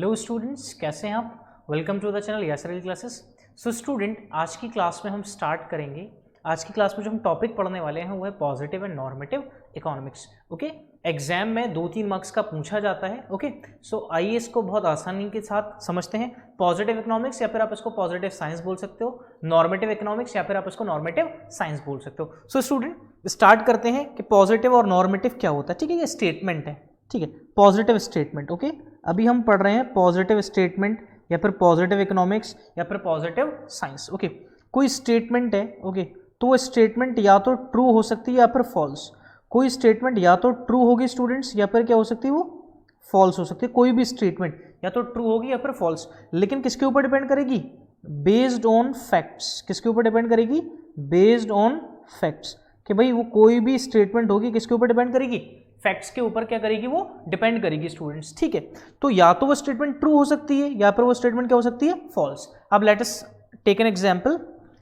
Hello students, कैसे हैं आप। Welcome to the channel Yasar classes. So student, आज की क्लास में हम स्टार्ट करेंगे। आज की क्लास में जो हम टॉपिक पढ़ने वाले हैं वो है positive and normative economics. Okay, exam में 2-3 मार्क्स का पूछा जाता है। ओके, सो आइए इसको बहुत आसानी के साथ समझते हैं। पॉजिटिव इकोनॉमिक्स या फिर आप इसको पॉजिटिव साइंस बोल सकते हो, नॉर्मेटिव इकोनॉमिक्स या फिर आप इसको नॉर्मेटिव साइंस बोल सकते हो। सो स्टूडेंट स्टार्ट करते हैं कि पॉजिटिव और नॉर्मेटिव क्या होता है। ठीक है, ये स्टेटमेंट है। ठीक है, पॉजिटिव स्टेटमेंट। ओके, अभी हम पढ़ रहे हैं पॉजिटिव स्टेटमेंट या फिर पॉजिटिव इकोनॉमिक्स या फिर पॉजिटिव साइंस। ओके, कोई स्टेटमेंट है, ओके, तो वो स्टेटमेंट या तो ट्रू हो सकती है या फिर फॉल्स। कोई स्टेटमेंट या तो ट्रू होगी स्टूडेंट्स या फिर क्या हो सकती है, वो फॉल्स हो सकती है। कोई भी स्टेटमेंट या तो ट्रू होगी या फिर फॉल्स, लेकिन किसके ऊपर डिपेंड करेगी? Based on facts. किसके ऊपर डिपेंड करेगी? Based on facts. कि भाई वो कोई भी स्टेटमेंट होगी किसके ऊपर डिपेंड करेगी? फैक्ट्स के ऊपर क्या करेगी? वो डिपेंड करेगी स्टूडेंट्स। ठीक है, तो या तो वो स्टेटमेंट ट्रू हो सकती है या फिर वो स्टेटमेंट क्या हो सकती है? फॉल्स। अब let us take an example.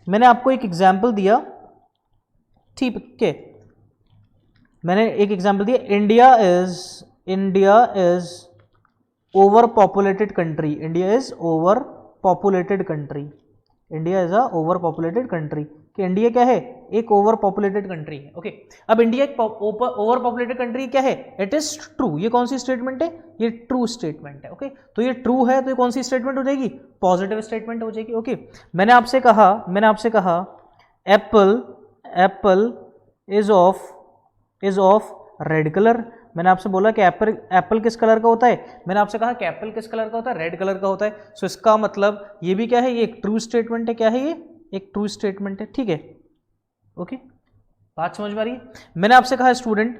मैंने आपको एक एग्जांपल दिया, ठीक है, मैंने एक एग्जांपल दिया, India is over populated country. India is over populated country. India is a over populated country. कि इंडिया क्या है? एक ओवर पॉपुलेटेड कंट्री है। ओके, अब इंडिया एक ओवर पॉपुलेटेड कंट्री क्या है? It is true. ये कौन सी स्टेटमेंट है? ये ट्रू स्टेटमेंट है। ओके, तो ये ट्रू है तो ये कौन सी स्टेटमेंट हो जाएगी? पॉजिटिव स्टेटमेंट हो जाएगी। ओके, मैंने आपसे कहा Apple is of red colour. मैंने आपसे बोला कि एप्पल किस कलर का होता है? मैंने आपसे कहा कि एप्पल किस कलर का होता है? रेड कलर का होता है। सो इसका मतलब ये भी क्या है? ये एक ट्रू स्टेटमेंट है। क्या है ये? एक ट्रू स्टेटमेंट है। ठीक है, ओके, बात समझ में आ रही है? मैंने आपसे कहा स्टूडेंट,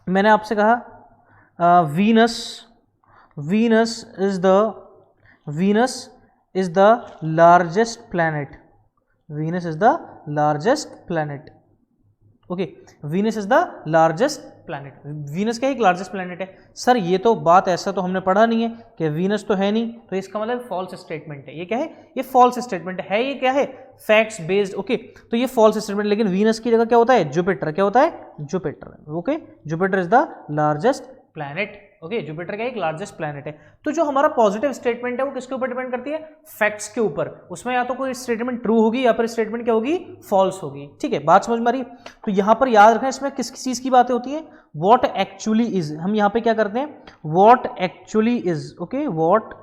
मैंने आपसे कहा Venus is the largest planet. Venus is the largest planet. Okay, Venus is the largest planet. Venus क्या है? एक लार्जेस्ट प्लैनेट है। सर ये तो बात, ऐसा तो हमने पढ़ा नहीं है कि वीनस तो है नहीं, तो इसका मतलब फॉल्स स्टेटमेंट है। ये क्या है? ये फॉल्स स्टेटमेंट है। ये क्या है? Facts based. ओके, तो ये फॉल्स स्टेटमेंट, लेकिन वीनस की जगह क्या होता है? जुपिटर। क्या होता है? Jupiter. Okay, Jupiter is the largest planet. Okay, Jupiter का एक लार्जेस्ट प्लैनेट है। तो जो हमारा पॉजिटिव स्टेटमेंट है वो किसके ऊपर डिपेंड करती है? फैक्ट्स के ऊपर। उसमें या तो कोई स्टेटमेंट ट्रू होगी या फिर स्टेटमेंट क्या होगी? फॉल्स होगी। ठीक है, बात समझ में आ रही है? तो यहां पर याद रखें, इसमें किस चीज की बातें होती है? What actually is. हम यहां पे क्या करते हैं? What actually is. Okay, what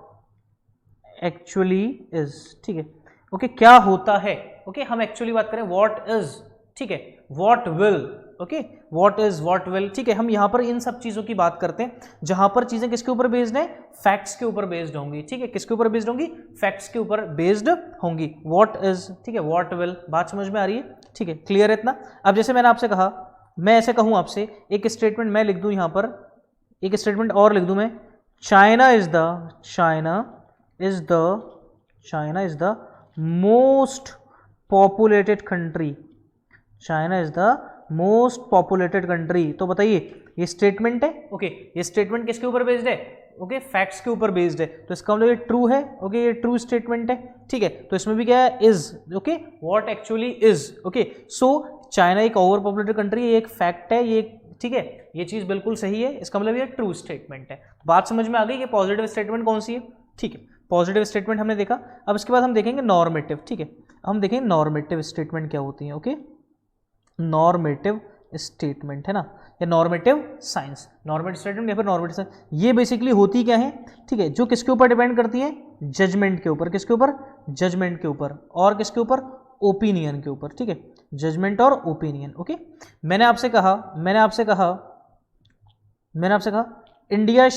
actually is. ठीक है, ओके, क्या होता है? ओके, हम एक्चुअली बात करें व्हाट इज। ठीक है, what will. Okay, what is, what will. ठीक है, हम यहां पर इन सब चीजों की बात करते हैं जहां पर चीजें किसके ऊपर बेस्ड है? फैक्ट्स के ऊपर बेस्ड होंगी। ठीक है, किसके ऊपर बेस्ड होंगी? फैक्ट्स के ऊपर बेस्ड होंगी। व्हाट इज, ठीक है, व्हाट विल। बात समझ में आ रही है? ठीक है, क्लियर है इतना? अब जैसे मैंने आपसे कहा, मैं ऐसे कहूं आपसे, एक स्टेटमेंट मैं लिख दूं यहां पर, एक स्टेटमेंट और लिख दूं मैं, China is the most populated country. China is the most populated country. तो बताइए, ये स्टेटमेंट है। ओके, ये स्टेटमेंट किसके ऊपर बेस्ड है? ओके, फैक्ट्स के ऊपर बेस्ड है। तो इसका मतलब ये ट्रू है। ओके, ये ट्रू स्टेटमेंट है। ठीक है, तो इसमें भी क्या है? Is. Okay, what actually is. Okay, so China एक ओवर पॉपुलेटेड कंट्री, ये एक फैक्ट है। ये ठीक है, ये चीज बिल्कुल सही है। इसका मतलब ये ट्रू स्टेटमेंट है। बात समझ में आ गई कि पॉजिटिव स्टेटमेंट कौन सी है? ठीक है, पॉजिटिव स्टेटमेंट हमने देखा। अब इसके बाद हम देखेंगे नॉर्मेटिव। ठीक है, हम देखेंगे नॉर्मेटिव स्टेटमेंट क्या होती है। ओके, नॉर्मेटिव स्टेटमेंट है ना, या नॉर्मेटिव साइंस, नॉर्मेटिव स्टेटमेंट या फिर नॉर्मेटिव साइंस, ये बेसिकली होती क्या है? ठीक है, जो किसके ऊपर डिपेंड करती है? जजमेंट के ऊपर। किसके ऊपर? जजमेंट के ऊपर। और किसके ऊपर? ओपिनियन के ऊपर। ठीक है, जजमेंट और ओपिनियन। ओके, मैंने आपसे कहा India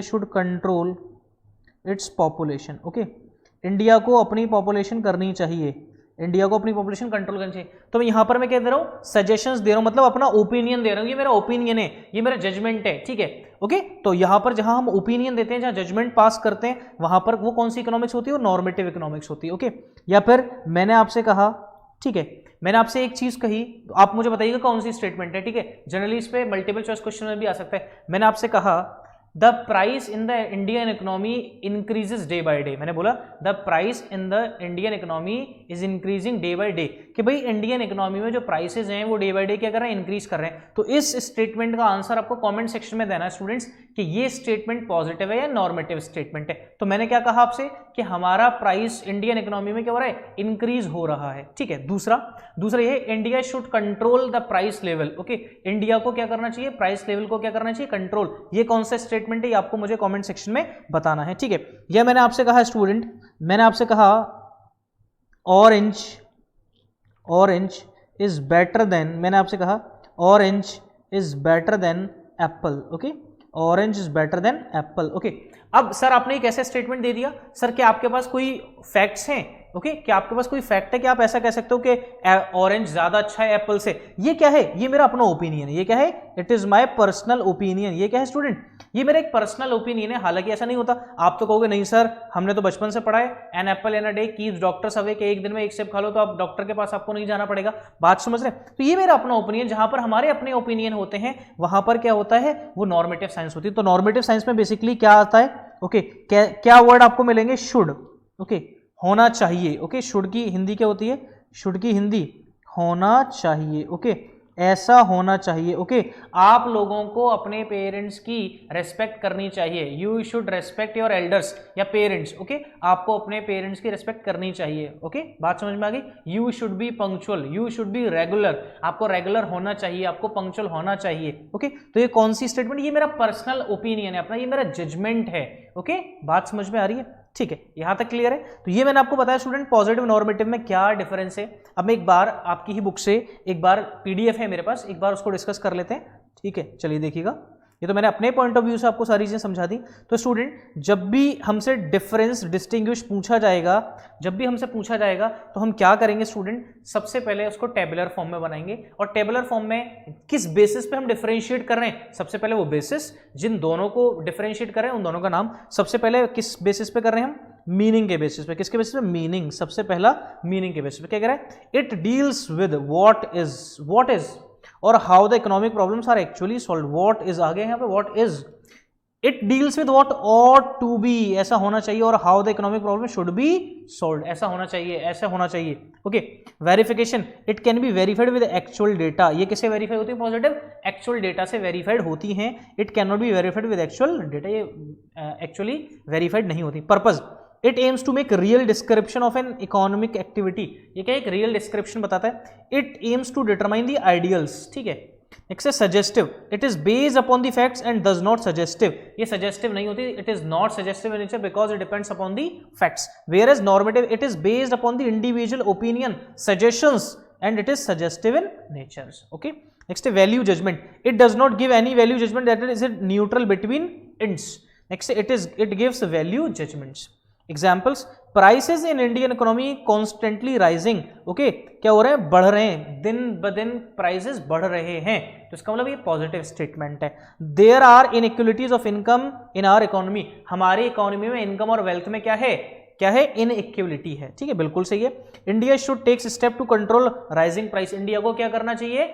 should control its population. Okay, India को अपनी पॉपुलेशन करनी चाहिए, इंडिया को अपनी पॉपुलेशन कंट्रोल करनी चाहिए। तो मैं यहां पर मैं क्या दे रहा हूं? सजेशंस दे रहा हूं, मतलब अपना ओपिनियन दे रहा हूं। ये मेरा ओपिनियन है, ये मेरा जजमेंट है। ठीक है, ओके, तो यहां पर जहां हम ओपिनियन देते हैं, जहां जजमेंट पास करते हैं, वहां पर वो कौन सी इकोनॉमिक्स होती है? वो नॉर्मेटिव इकोनॉमिक्स होती है। ओके, या फिर मैंने आपसे कहा, ठीक है, मैंने आपसे एक चीज कही, आप मुझे बताइएगा कौन सी स्टेटमेंट है। ठीक है, जनरली इस पे मल्टीपल चॉइस क्वेश्चन में भी आ सकता है। मैंने आपसे कहा the price in the Indian economy increases day by day. मैंने बोला the price in the Indian economy is increasing day by day, कि भाई इंडियन इकोनॉमी में जो प्राइसेस हैं वो डे बाय डे क्या कर रहे हैं, इंक्रीज कर रहे हैं। तो इस स्टेटमेंट का आंसर आपको कमेंट सेक्शन में देना है स्टूडेंट्स कि ये स्टेटमेंट पॉजिटिव है या नॉर्मेटिव स्टेटमेंट है। तो मैंने क्या कहा आपसे कि हमारा प्राइस इंडियन इकोनॉमी में क्या हो रहा है, इंक्रीज हो रहा है, ठीक है। दूसरा ये India should control the price level. Okay, India को क्या करना चाहिए, प्राइस लेवल को क्या करना चाहिए, कंट्रोल। ये कौन सा स्टेटमेंट है, ये आपको मुझे कमेंट सेक्शन में बताना है, ठीक है। यह मैंने आपसे कहा स्टूडेंट, मैंने आपसे कहा ऑरेंज इज बेटर देन, मैंने आपसे कहा orange is better than Apple. Okay, orange is better than Apple. Okay, अब सर आपने एक ऐसा स्टेटमेंट दे दिया, सर क्या आपके पास कोई फैक्ट्स हैं, ओके क्या आपके पास कोई फैक्ट है कि आप ऐसा कह सकते हो कि ऑरेंज ज्यादा अच्छा है एप्पल से? ये क्या है, ये मेरा अपना ओपिनियन है। ये क्या है, it is my personal opinion. ये क्या है स्टूडेंट, ये मेरा एक पर्सनल ओपिनियन है। हालांकि ऐसा नहीं होता, आप तो कहोगे नहीं सर हमने तो बचपन से पढ़ा है an apple in a day keeps doctors away, कि एक दिन में एक सेब खा लो तो आप डॉक्टर के पास आपको नहीं जाना पड़ेगा। बात समझ रहे? तो ये मेरा अपना ओपिनियन, जहां पर हमारे अपने ओपिनियन होते हैं वहां पर क्या होता है, वो नॉर्मेटिव साइंस होती है। तो नॉर्मेटिव साइंस में बेसिकली क्या आता है, ओके क्या वर्ड आपको मिलेंगे, शुड, ओके होना चाहिए। ओके, शुड की हिंदी क्या होती है, शुड की हिंदी होना चाहिए। ओके, ऐसा होना चाहिए। ओके, आप लोगों को अपने पेरेंट्स की रेस्पेक्ट करनी चाहिए। You should respect your elders या पेरेंट्स। ओके, आपको अपने पेरेंट्स की रेस्पेक्ट करनी चाहिए। ओके, बात समझ में आ गई। You should be punctual, you should be regular, आपको रेगुलर होना चाहिए, आपको पंक्चुअल होना चाहिए। ओके, तो ये कौन सी स्टेटमेंट, ये मेरा पर्सनल ओपिनियन है अपना, ये मेरा जजमेंट है। ओके, बात समझ में आ रही है, ठीक है, यहां तक क्लियर है। तो ये मैंने आपको बताया स्टूडेंट पॉजिटिव नॉर्मेटिव में क्या डिफरेंस है। अब मैं एक बार आपकी ही बुक से, एक बार पीडीएफ है मेरे पास, एक बार उसको डिस्कस कर लेते हैं, ठीक है। चलिए देखिएगा, ये तो मैंने अपने पॉइंट ऑफ व्यू से आपको सारी चीजें समझा दी। तो स्टूडेंट जब भी हमसे डिफरेंस डिस्टिंग्विश पूछा जाएगा, जब भी हमसे पूछा जाएगा तो हम क्या करेंगे स्टूडेंट, सबसे पहले उसको टेबुलर फॉर्म में बनाएंगे। और टेबुलर फॉर्म में किस बेसिस पे हम डिफरेंशिएट कर रहे हैं, सबसे पहले वो बेसिस जिन दोनों को डिफरेंशिएट कर रहे हैं उन दोनों का नाम, सबसे पहले किस बेसिस पे कर रहे हैं हम, मीनिंग के बेसिस पे। किसके बेसिस पे, मीनिंग, सबसे पहला मीनिंग के बेसिस पे। क्या कह रहा है, it deals with what is और how the economic problems are actually solved. What is आ गया यहाँ पे, what is, it deals with what ought to be, ऐसा होना चाहिए, और how the economic problem should be solved, ऐसा होना चाहिए, ऐसा होना चाहिए। Okay, verification, it can be verified with actual data. ये किससे वेरीफाई होती है, पॉजिटिव एक्चुअल डेटा से वेरीफाइड होती हैं। It can not be verified with actual data, ये एक्चुअली वेरीफाइड नहीं होती। Purpose, it aims to make real description of an economic activity. ये क्या एक रियल डिस्क्रिप्शन बताता है। It aims to determine the ideals, ठीक है। नेक्स्ट है suggestive, it is based upon the facts and does not suggestive. ये suggestive नहीं होती, it is not suggestive in nature because it depends upon the facts. Where as normative, it is based upon the individual opinion, suggestions and it is suggestive in nature. Okay, next है value judgement, it does not give any value judgement, that is neutral between ends. Next it gives value judgements. Examples, prices in Indian economy constantly rising. Okay, क्या हो रहे हैं, बढ़ रहे हैं, दिन ब दिन प्राइसेस बढ़ रहे हैं, तो इसका मतलब ये पॉजिटिव स्टेटमेंट है। There are inequalities of income in our economy, हमारी इकोनॉमी में इनकम और वेल्थ में क्या है, इनइक्वलिटी है, ठीक है, बिल्कुल सही है। India should take step to control rising price, India को क्या करना चाहिए,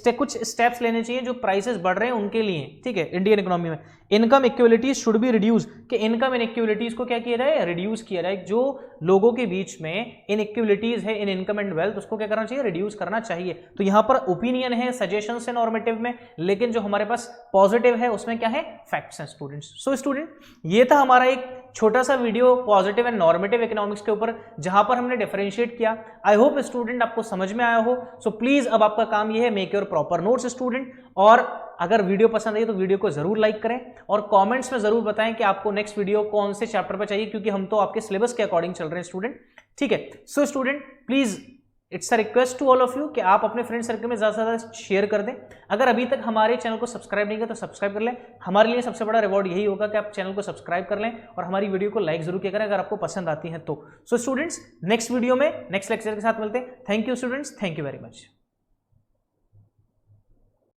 कुछ स्टेप्स लेने चाहिए जो प्राइसेस बढ़ रहे हैं उनके लिए, ठीक है, इंडियन इकोनॉमी में। Income equalities should be reduce, कि इनकम इनइक्वलिटीज को क्या किया जाए, रिड्यूस किया जाए। जो लोगों के बीच में इनइक्वलिटीज है इन इनकम एंड वेल्थ, उसको क्या करना चाहिए, रिड्यूस करना चाहिए। तो यहां पर ओपिनियन है, सजेशन है नॉर्मेटिव में, लेकिन जो हमारे पास पॉजिटिव है उसमें क्या है, फैक्ट्स हैं स्टूडेंट्स। सो स्टूडेंट ये था हमारा एक छोटा सा video positive and normative economics के ऊपर, जहां पर हमने डिफरेंशिएट किया। आई होप स्टूडेंट आपको समझ में आया हो। सो प्लीज अब आपका काम ये है, make your proper notes student, और अगर वीडियो पसंद आई तो वीडियो को जरूर लाइक करें और कमेंट्स में जरूर बताएं कि आपको नेक्स्ट वीडियो कौन से चैप्टर पर चाहिए, क्योंकि हम तो आपके सिलेबस के अकॉर्डिंग चल रहे हैं स्टूडेंट, ठीक है। So student please it's a request to all of you कि आप अपने फ्रेंड सर्कल में ज़्यादा से ज़्यादा शेयर कर दें। अगर अभी तक हमारे चैनल को सब्सक्राइब नहीं किया तो सब्सक्राइब कर लें। हमारे लिए सबसे बड़ा रिवॉर्ड यही होगा कि आप चैनल को सब्सक्राइब कर लें और हमारी वीडियो को लाइक जरूर किया करें अगर आपको पसंद आती है तो। सो स्टूडेंट्स नेक्स्ट वीडियो में नेक्स्ट लेक्चर के साथ मिलते हैं। Thank you students, thank you very much.